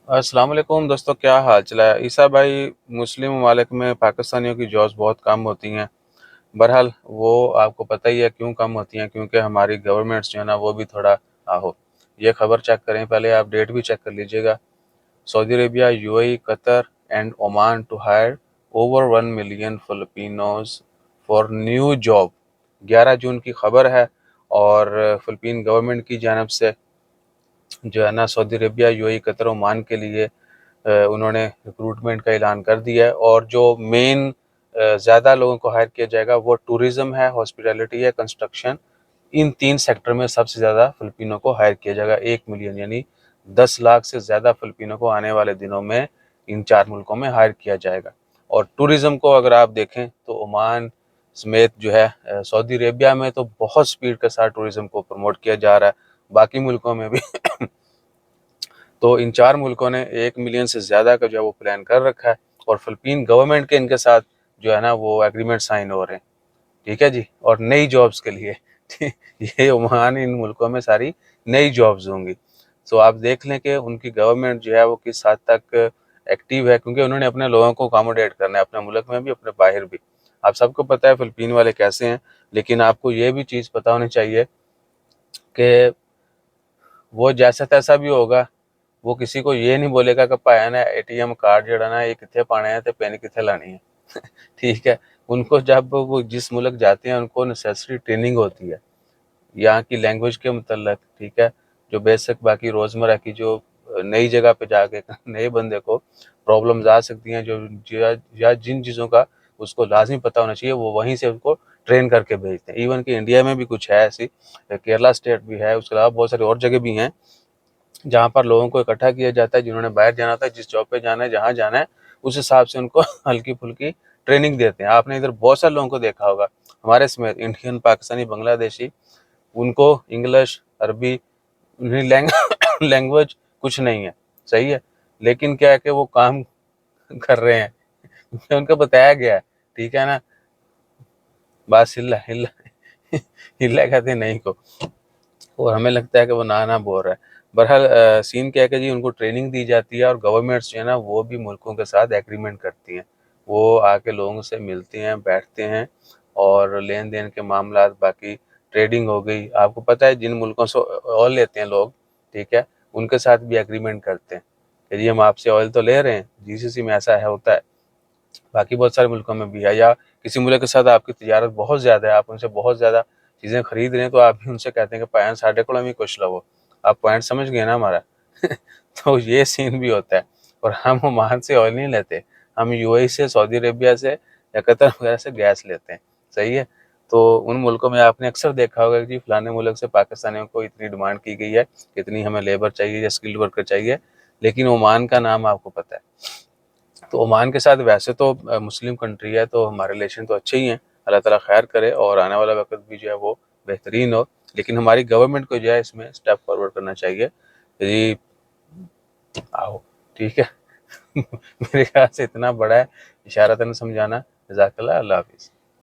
अस्सलाम वालेकुम दोस्तों, क्या हाल चल है। ईसा भाई, मुस्लिम ममालिक में पाकिस्तानियों की जॉब्स बहुत कम होती हैं। बहरहाल वो आपको पता ही है क्यों कम होती हैं, क्योंकि हमारी गवर्नमेंट्स जो है ना वो भी थोड़ा आहो। ये खबर चेक करें, पहले आप डेट भी चेक कर लीजिएगा। Saudi Arabia, UAE, Qatar and Oman to hire over 1 million Filipinos for new job. 11 जून की खबर है। और फिलिपीन गवर्नमेंट की जानब से जो है ना Saudi Arabia, UAE, Qatar, Oman के लिए उन्होंने रिक्रूटमेंट का ऐलान कर दिया है। और जो मेन ज़्यादा लोगों को हायर किया जाएगा वो टूरिज़्म है, हॉस्पिटैलिटी है, कंस्ट्रक्शन। इन 3 सेक्टर में सबसे ज़्यादा फ़िलिपिनों को हायर किया जाएगा। 1 मिलियन यानी 10 लाख से ज़्यादा फ़िलिपिनों को आने वाले दिनों में इन 4 मुल्कों में हायर किया जाएगा। और टूरिज़्म को अगर आप देखें तो ओमान समेत जो है सऊदी अरेबिया में तो बहुत स्पीड के साथ टूरिज़्म को प्रमोट किया जा रहा है, बाकी मुल्कों में भी। तो इन 4 मुल्कों ने 1 मिलियन से ज़्यादा का जो है वो प्लान कर रखा है। और फ़िलिपीन गवर्नमेंट के इनके साथ जो है ना वो एग्रीमेंट साइन हो रहे हैं। ठीक है जी। और नई जॉब्स के लिए ये ओमान, इन मुल्कों में सारी नई जॉब्स होंगी। सो आप देख लें कि उनकी गवर्नमेंट जो है वो किस हद तक एक्टिव है, क्योंकि उन्होंने अपने लोगों को अकोमोडेट करना है, अपने मुल्क में भी, अपने बाहर भी। आप सबको पता है फ़िलिपीन वाले कैसे हैं। लेकिन आपको ये भी चीज़ पता होनी चाहिए कि वो जैसा तैसा भी होगा, वो किसी को ये नहीं बोलेगा कि भाया ने एटीएम कार्ड जड़ा ना ये कितने पाने हैं तो पिन कितने लानी है। ठीक है। उनको जब वो जिस मुल्क जाते हैं उनको नेसेसरी ट्रेनिंग होती है यहाँ की लैंग्वेज के मुतल्लक। ठीक है। जो बेसिक बाकी रोज़मर्रा की जो नई जगह पे जाके नए बंदे को प्रॉब्लम्स आ सकती हैं, जो या जिन चीज़ों का उसको लाजमी पता होना चाहिए, वो वहीं से उसको ट्रेन करके भेजते हैं। इवन कि इंडिया में भी कुछ है ऐसी, केरला स्टेट भी है, उसके अलावा बहुत सारी और जगह भी हैं जहाँ पर लोगों को इकट्ठा किया जाता है, जिन्होंने बाहर जाना था, जिस जॉब पे जाना है, जहाँ जाना है, उस हिसाब से उनको हल्की फुल्की ट्रेनिंग देते हैं। आपने इधर बहुत सारे लोगों को देखा होगा, हमारे समेत इंडियन, पाकिस्तानी, बांग्लादेशी, उनको इंग्लिश, अरबी, उन्हें लैंग्वेज कुछ नहीं है। सही है। लेकिन क्या है कि वो काम कर रहे हैं क्योंकि उनको बताया गया है। ठीक है ना। बस हिल्ला हिल्ला हिल्ला कहते हैं नहीं को। और हमें लगता है कि वो ना ना बोल रहा है। बहरहाल सीन क्या है कि जी उनको ट्रेनिंग दी जाती है और गवर्नमेंट्स जो है ना वो भी मुल्कों के साथ एग्रीमेंट करती हैं। वो आके लोगों से मिलते हैं, बैठते हैं और लेन देन के मामला, बाकी ट्रेडिंग हो गई। आपको पता है जिन मुल्कों से ऑयल लेते हैं लोग, ठीक है, उनके साथ भी एग्रीमेंट करते हैं कि जी हम आपसे ऑयल तो ले रहे हैं, जीसीसी में ऐसा है, होता है, बाकी बहुत सारे मुल्कों में भी है। या किसी मुल्क के साथ आपकी तिजारत बहुत ज़्यादा है, आप उनसे बहुत ज़्यादा चीज़ें खरीद रहे हैं, तो आप भी उनसे कहते हैं कि पायन साढ़े को भी कुछ लो। आप पॉइंट समझ गए ना हमारा। तो ये सीन भी होता है। और हम ओमान से ऑयल नहीं लेते, हम यूएई से, सऊदी अरेबिया से या कतर वगैरह से गैस लेते हैं। सही है। तो उन मुल्कों में आपने अक्सर देखा होगा कि जी फलाने मुल्क से पाकिस्तानियों को इतनी डिमांड की गई है, इतनी हमें लेबर चाहिए या स्किल्ड वर्कर चाहिए, लेकिन ओमान का नाम आपको पता है। तो ओमान के साथ वैसे तो मुस्लिम कंट्री है, तो हमारे रिलेशन तो अच्छे ही हैं। अल्लाह ताला खैर करे और आने वाला वक्त भी जो है वो बेहतरीन हो। लेकिन हमारी गवर्नमेंट को जो है इसमें स्टेप फॉरवर्ड करना चाहिए। जी आओ। ठीक है। मेरे ख्याल से इतना बड़ा है, इशारतन समझाना। जज़ाकल्लाह। अल्लाह हाफिज़।